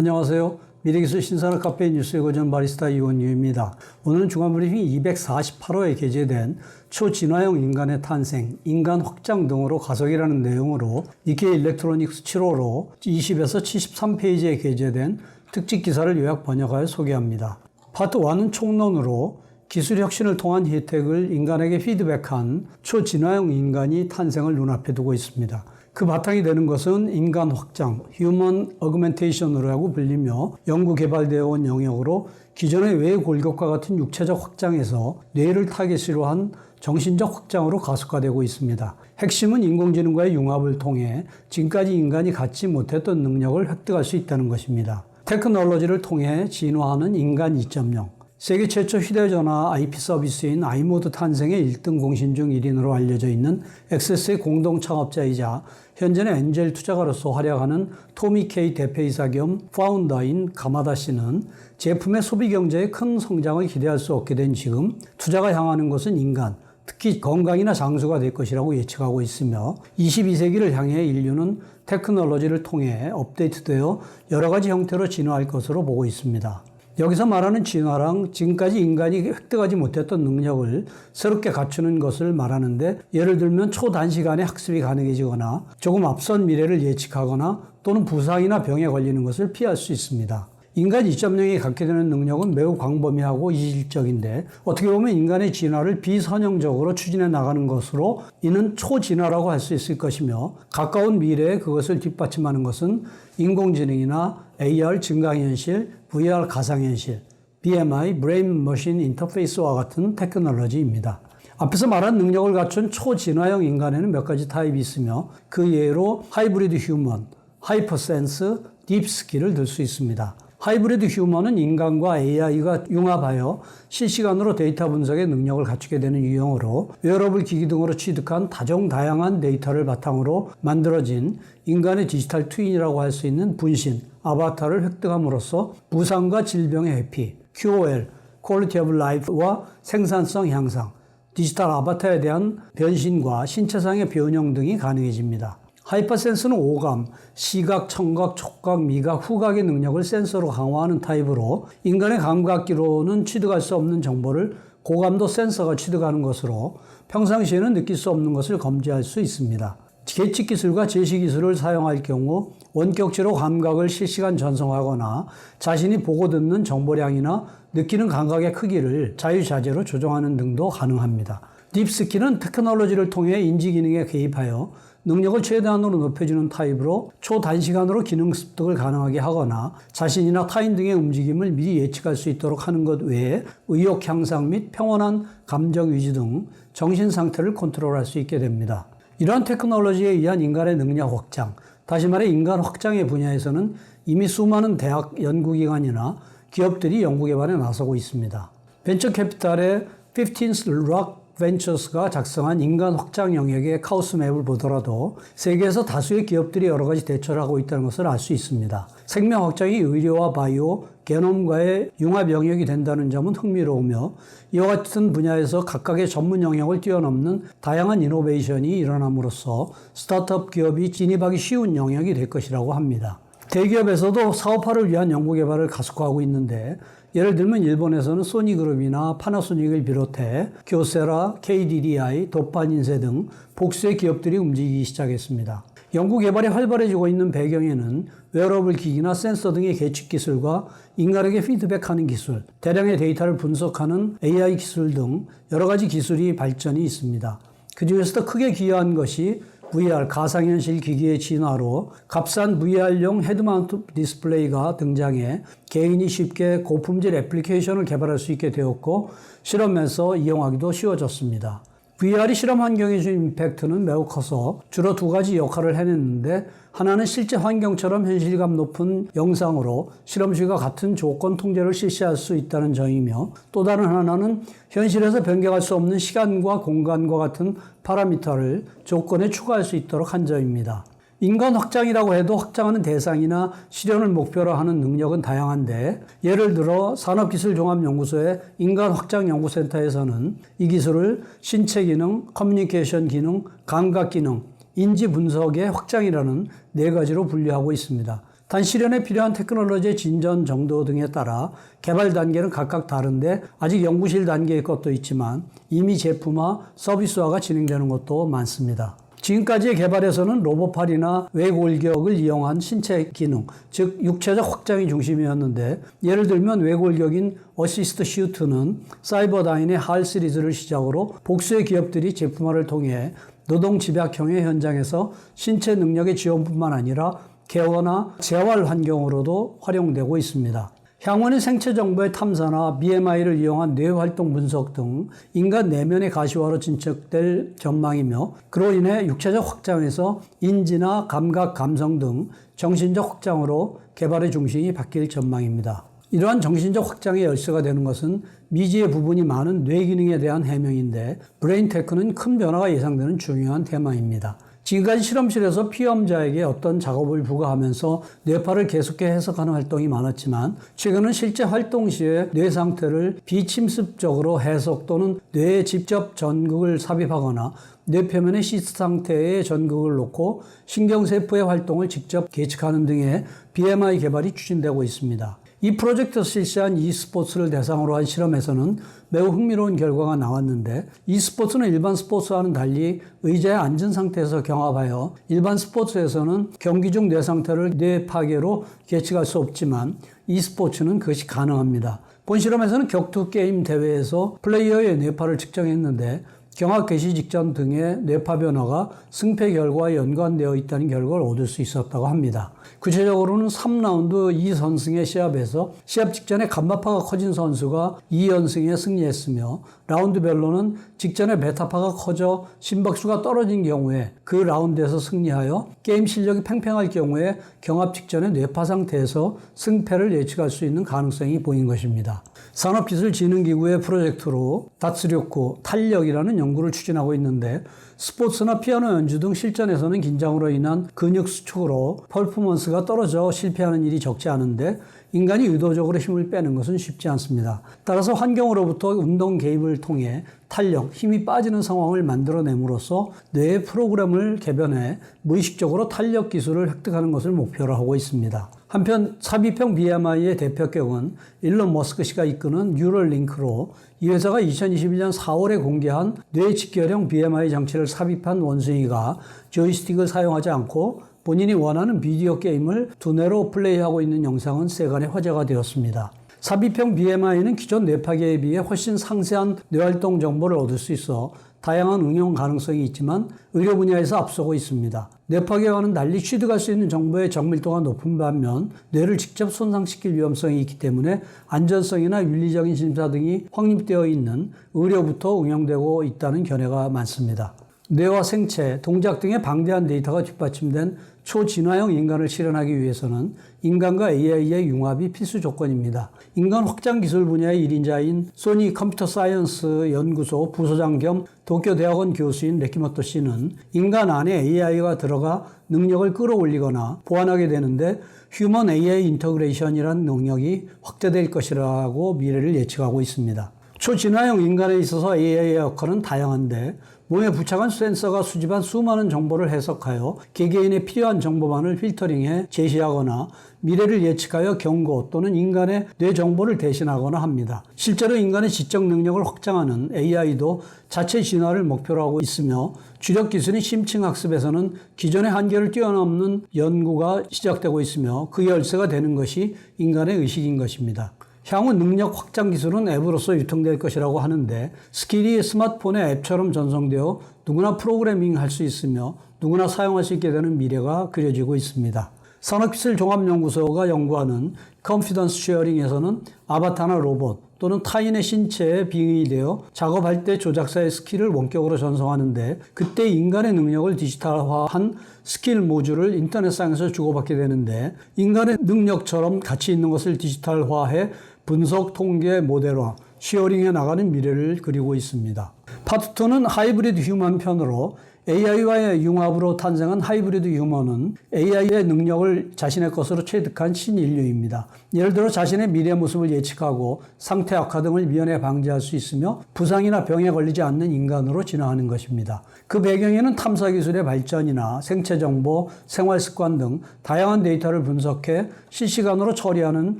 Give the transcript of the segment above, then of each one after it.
안녕하세요. 미래기술 신산업 카페 뉴스의 고전 바리스타 이원유입니다. 오늘은 중간브리핑 248호에 게재된 초진화형 인간의 탄생, 인간 확장 등으로 가석이라는 내용으로 니케이 일렉트로닉스 7호로 20에서 73페이지에 게재된 특집 기사를 요약 번역하여 소개합니다. 파트 1은 총론으로 기술 혁신을 통한 혜택을 인간에게 피드백한 초진화형 인간이 탄생을 눈앞에 두고 있습니다. 그 바탕이 되는 것은 인간 확장, Human Augmentation이라고 불리며 연구 개발되어 온 영역으로 기존의 뇌 골격과 같은 육체적 확장에서 뇌를 타겟으로 한 정신적 확장으로 가속화되고 있습니다. 핵심은 인공지능과의 융합을 통해 지금까지 인간이 갖지 못했던 능력을 획득할 수 있다는 것입니다. 테크놀로지를 통해 진화하는 인간 2.0. 세계 최초 휴대전화 IP 서비스인 아이모드 탄생의 1등 공신 중 1인으로 알려져 있는 액세스의 공동 창업자이자 현재는 엔젤 투자가로서 활약하는 토미 케이 대표이사 겸 파운더인 가마다 씨는 제품의 소비 경제에 큰 성장을 기대할 수 없게 된 지금 투자가 향하는 것은 인간, 특히 건강이나 장수가 될 것이라고 예측하고 있으며 22세기를 향해 인류는 테크놀로지를 통해 업데이트되어 여러 가지 형태로 진화할 것으로 보고 있습니다. 여기서 말하는 진화랑 지금까지 인간이 획득하지 못했던 능력을 새롭게 갖추는 것을 말하는데, 예를 들면 초단시간에 학습이 가능해지거나 조금 앞선 미래를 예측하거나 또는 부상이나 병에 걸리는 것을 피할 수 있습니다. 인간 2.0이 갖게 되는 능력은 매우 광범위하고 이질적인데 어떻게 보면 인간의 진화를 비선형적으로 추진해 나가는 것으로 이는 초진화라고 할 수 있을 것이며, 가까운 미래에 그것을 뒷받침하는 것은 인공지능이나 AR 증강현실, VR 가상현실, BMI, Brain Machine Interface와 같은 테크놀로지입니다. 앞에서 말한 능력을 갖춘 초진화형 인간에는 몇 가지 타입이 있으며 그 예로 하이브리드 휴먼, 하이퍼센스, 딥스킬을 들 수 있습니다. 하이브리드 휴먼은 인간과 AI가 융합하여 실시간으로 데이터 분석의 능력을 갖추게 되는 유형으로 웨어러블 기기 등으로 취득한 다종다양한 데이터를 바탕으로 만들어진 인간의 디지털 트윈이라고 할 수 있는 분신, 아바타를 획득함으로써 부상과 질병의 회피, QOL, Quality of Life와 생산성 향상, 디지털 아바타에 대한 변신과 신체상의 변형 등이 가능해집니다. 하이퍼센스는 오감, 시각, 청각, 촉각, 미각, 후각의 능력을 센서로 강화하는 타입으로 인간의 감각기로는 취득할 수 없는 정보를 고감도 센서가 취득하는 것으로 평상시에는 느낄 수 없는 것을 검지할 수 있습니다. 계측기술과 제시기술을 사용할 경우 원격지로 감각을 실시간 전송하거나 자신이 보고 듣는 정보량이나 느끼는 감각의 크기를 자유자재로 조정하는 등도 가능합니다. 딥스킬은 테크놀로지를 통해 인지기능에 개입하여 능력을 최대한으로 높여주는 타입으로 초단시간으로 기능 습득을 가능하게 하거나 자신이나 타인 등의 움직임을 미리 예측할 수 있도록 하는 것 외에 의욕 향상 및 평온한 감정 유지 등 정신 상태를 컨트롤할 수 있게 됩니다. 이러한 테크놀로지에 의한 인간의 능력 확장, 다시 말해 인간 확장의 분야에서는 이미 수많은 대학 연구기관이나 기업들이 연구개발에 나서고 있습니다. 벤처캐피탈의 15th Rock 벤처스가 작성한 인간 확장 영역의 카오스맵을 보더라도 세계에서 다수의 기업들이 여러 가지 대처를 하고 있다는 것을 알 수 있습니다. 생명 확장이 의료와 바이오, 게놈과의 융합 영역이 된다는 점은 흥미로우며 이와 같은 분야에서 각각의 전문 영역을 뛰어넘는 다양한 이노베이션이 일어남으로써 스타트업 기업이 진입하기 쉬운 영역이 될 것이라고 합니다. 대기업에서도 사업화를 위한 연구개발을 가속화하고 있는데, 예를 들면 일본에서는 소니그룹이나 파나소닉을 비롯해 교세라, KDDI, 도판인세 등 복수의 기업들이 움직이기 시작했습니다. 연구개발이 활발해지고 있는 배경에는 웨어러블 기기나 센서 등의 계측 기술과 인간에게 피드백하는 기술, 대량의 데이터를 분석하는 AI 기술 등 여러 가지 기술이 발전이 있습니다. 그 중에서도 크게 기여한 것이 VR, 가상현실 기기의 진화로 값싼 VR용 헤드마운트 디스플레이가 등장해 개인이 쉽게 고품질 애플리케이션을 개발할 수 있게 되었고 실험에서 이용하기도 쉬워졌습니다. VR이 실험 환경에 준 임팩트는 매우 커서 주로 두 가지 역할을 해냈는데, 하나는 실제 환경처럼 현실감 높은 영상으로 실험실과 같은 조건 통제를 실시할 수 있다는 점이며, 또 다른 하나는 현실에서 변경할 수 없는 시간과 공간과 같은 파라미터를 조건에 추가할 수 있도록 한 점입니다. 인간 확장이라고 해도 확장하는 대상이나 실현을 목표로 하는 능력은 다양한데, 예를 들어 산업기술종합연구소의 인간확장연구센터에서는 이 기술을 신체 기능, 커뮤니케이션 기능, 감각 기능, 인지 분석의 확장이라는 네 가지로 분류하고 있습니다. 단 실현에 필요한 테크놀로지의 진전 정도 등에 따라 개발 단계는 각각 다른데 아직 연구실 단계의 것도 있지만 이미 제품화, 서비스화가 진행되는 것도 많습니다. 지금까지의 개발에서는 로봇팔이나 외골격을 이용한 신체 기능, 즉 육체적 확장이 중심이었는데 예를 들면 외골격인 어시스트 슈트는 사이버다인의 할 시리즈를 시작으로 복수의 기업들이 제품화를 통해 노동 집약형의 현장에서 신체 능력의 지원뿐만 아니라 개워나 재활 환경으로도 활용되고 있습니다. 향후는 생체 정보의 탐사나 BMI를 이용한 뇌활동 분석 등 인간 내면의 가시화로 진척될 전망이며 그로 인해 육체적 확장에서 인지나 감각, 감성 등 정신적 확장으로 개발의 중심이 바뀔 전망입니다. 이러한 정신적 확장의 열쇠가 되는 것은 미지의 부분이 많은 뇌 기능에 대한 해명인데 브레인테크는 큰 변화가 예상되는 중요한 테마입니다. 지금까지 실험실에서 피험자에게 어떤 작업을 부과하면서 뇌파를 계속해 해석하는 활동이 많았지만 최근은 실제 활동 시에 뇌 상태를 비침습적으로 해석 또는 뇌에 직접 전극을 삽입하거나 뇌 표면의 시스 상태의 전극을 놓고 신경세포의 활동을 직접 계측하는 등의 BMI 개발이 추진되고 있습니다. 이 프로젝트에서 실시한 e스포츠를 대상으로 한 실험에서는 매우 흥미로운 결과가 나왔는데 e스포츠는 일반 스포츠와는 달리 의자에 앉은 상태에서 경합하여 일반 스포츠에서는 경기 중 뇌 상태를 뇌 파괴로 계측할 수 없지만 e스포츠는 그것이 가능합니다. 본 실험에서는 격투 게임 대회에서 플레이어의 뇌파를 측정했는데 경합 개시 직전 등의 뇌파 변화가 승패 결과와 연관되어 있다는 결과를 얻을 수 있었다고 합니다. 구체적으로는 3라운드 2선승의 시합에서 시합 직전에 감마파가 커진 선수가 2연승에 승리했으며 라운드별로는 직전에 베타파가 커져 심박수가 떨어진 경우에 그 라운드에서 승리하여 게임 실력이 팽팽할 경우에 경합 직전의 뇌파 상태에서 승패를 예측할 수 있는 가능성이 보인 것입니다. 산업기술진흥기구의 프로젝트로 다츠료코 탄력이라는 연구를 추진하고 있는데 스포츠나 피아노 연주 등 실전에서는 긴장으로 인한 근육 수축으로 퍼포먼스가 떨어져 실패하는 일이 적지 않은데 인간이 의도적으로 힘을 빼는 것은 쉽지 않습니다. 따라서 환경으로부터 운동 개입을 통해 탄력, 힘이 빠지는 상황을 만들어냄으로써 뇌의 프로그램을 개변해 무의식적으로 탄력 기술을 획득하는 것을 목표로 하고 있습니다. 한편 삽입형 BMI의 대표격은 일론 머스크 씨가 이끄는 뉴럴링크로 이 회사가 2021년 4월에 공개한 뇌 직결형 BMI 장치를 삽입한 원숭이가 조이스틱을 사용하지 않고 본인이 원하는 비디오 게임을 두뇌로 플레이하고 있는 영상은 세간에 화제가 되었습니다. 삽입형 BMI는 기존 뇌파계에 비해 훨씬 상세한 뇌활동 정보를 얻을 수 있어 다양한 응용 가능성이 있지만 의료 분야에서 앞서고 있습니다. 뇌파계와는 달리 취득할 수 있는 정보의 정밀도가 높은 반면 뇌를 직접 손상시킬 위험성이 있기 때문에 안전성이나 윤리적인 심사 등이 확립되어 있는 의료부터 응용되고 있다는 견해가 많습니다. 뇌와 생체, 동작 등의 방대한 데이터가 뒷받침된 초진화형 인간을 실현하기 위해서는 인간과 AI의 융합이 필수 조건입니다. 인간 확장 기술 분야의 1인자인 소니 컴퓨터 사이언스 연구소 부소장 겸 도쿄대학원 교수인 레키모토 씨는 인간 안에 AI가 들어가 능력을 끌어올리거나 보완하게 되는데 휴먼 AI 인터그레이션이라는 능력이 확대될 것이라고 미래를 예측하고 있습니다. 초진화형 인간에 있어서 AI의 역할은 다양한데 몸에 부착한 센서가 수집한 수많은 정보를 해석하여 개개인의 필요한 정보만을 필터링해 제시하거나 미래를 예측하여 경고 또는 인간의 뇌 정보를 대신하거나 합니다. 실제로 인간의 지적 능력을 확장하는 AI도 자체 진화를 목표로 하고 있으며 주력 기술인 심층학습에서는 기존의 한계를 뛰어넘는 연구가 시작되고 있으며 그 열쇠가 되는 것이 인간의 의식인 것입니다. 향후 능력 확장 기술은 앱으로서 유통될 것이라고 하는데 스킬이 스마트폰의 앱처럼 전송되어 누구나 프로그래밍 할 수 있으며 누구나 사용할 수 있게 되는 미래가 그려지고 있습니다. 산업기술종합연구소가 연구하는 컨피던스 쉐어링에서는 아바타나 로봇 또는 타인의 신체에 빙의 되어 작업할 때 조작사의 스킬을 원격으로 전송하는데 그때 인간의 능력을 디지털화한 스킬 모듈을 인터넷상에서 주고받게 되는데 인간의 능력처럼 가치 있는 것을 디지털화해 분석, 통계, 모델화, 쉐어링해 나가는 미래를 그리고 있습니다. 파트 2는 하이브리드 휴먼 편으로 AI와의 융합으로 탄생한 하이브리드 휴먼은 AI의 능력을 자신의 것으로 체득한 신인류입니다. 예를 들어 자신의 미래 모습을 예측하고 상태 악화 등을 미연에 방지할 수 있으며 부상이나 병에 걸리지 않는 인간으로 진화하는 것입니다. 그 배경에는 탐사기술의 발전이나 생체 정보, 생활 습관 등 다양한 데이터를 분석해 실시간으로 처리하는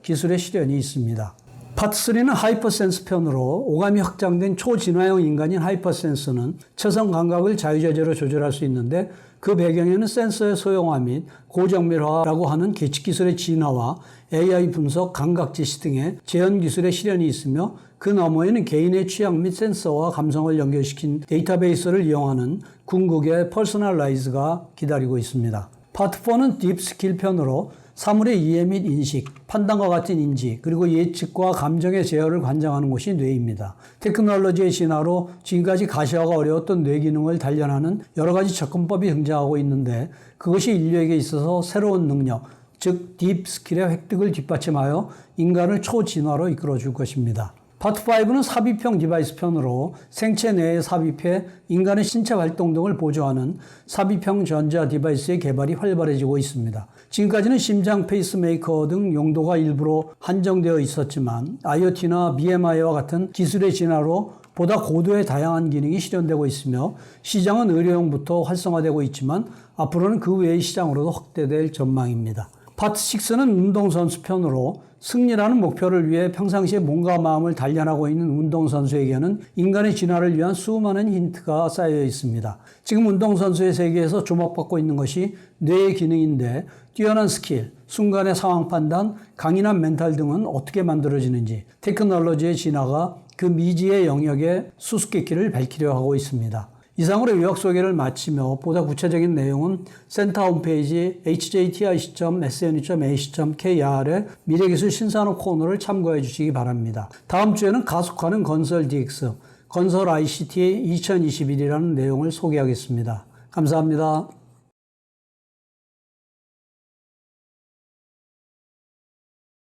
기술의 실현이 있습니다. 파트 3는 하이퍼센스 편으로 오감이 확장된 초진화형 인간인 하이퍼센스는 체성 감각을 자유자재로 조절할 수 있는데 그 배경에는 센서의 소형화 및 고정밀화라고 하는 계측 기술의 진화와 AI 분석, 감각 지시 등의 재현 기술의 실현이 있으며 그 너머에는 개인의 취향 및 센서와 감성을 연결시킨 데이터베이스를 이용하는 궁극의 퍼스널라이즈가 기다리고 있습니다. 파트 4는 딥 스킬 편으로 사물의 이해 및 인식, 판단과 같은 인지, 그리고 예측과 감정의 제어를 관장하는 곳이 뇌입니다. 테크놀로지의 진화로 지금까지 가시화가 어려웠던 뇌 기능을 단련하는 여러 가지 접근법이 등장하고 있는데 그것이 인류에게 있어서 새로운 능력, 즉 딥 스킬의 획득을 뒷받침하여 인간을 초진화로 이끌어줄 것입니다. 파트 5는 삽입형 디바이스 편으로 생체 내에 삽입해 인간의 신체 활동 등을 보조하는 삽입형 전자 디바이스의 개발이 활발해지고 있습니다. 지금까지는 심장 페이스메이커 등 용도가 일부러 한정되어 있었지만 IoT나 BMI와 같은 기술의 진화로 보다 고도의 다양한 기능이 실현되고 있으며 시장은 의료용부터 활성화되고 있지만 앞으로는 그 외의 시장으로도 확대될 전망입니다. 파트 6는 운동선수 편으로 승리라는 목표를 위해 평상시에 몸과 마음을 단련하고 있는 운동선수에게는 인간의 진화를 위한 수많은 힌트가 쌓여 있습니다. 지금 운동선수의 세계에서 주목받고 있는 것이 뇌의 기능인데 뛰어난 스킬, 순간의 상황 판단, 강인한 멘탈 등은 어떻게 만들어지는지 테크놀로지의 진화가 그 미지의 영역에 수수께끼를 밝히려 하고 있습니다. 이상으로 요약 소개를 마치며 보다 구체적인 내용은 센터 홈페이지 hjti.sne.ac.kr의 미래기술 신산업 코너를 참고해 주시기 바랍니다. 다음 주에는 가속화는 건설 DX, 건설 ICT 2021이라는 내용을 소개하겠습니다. 감사합니다.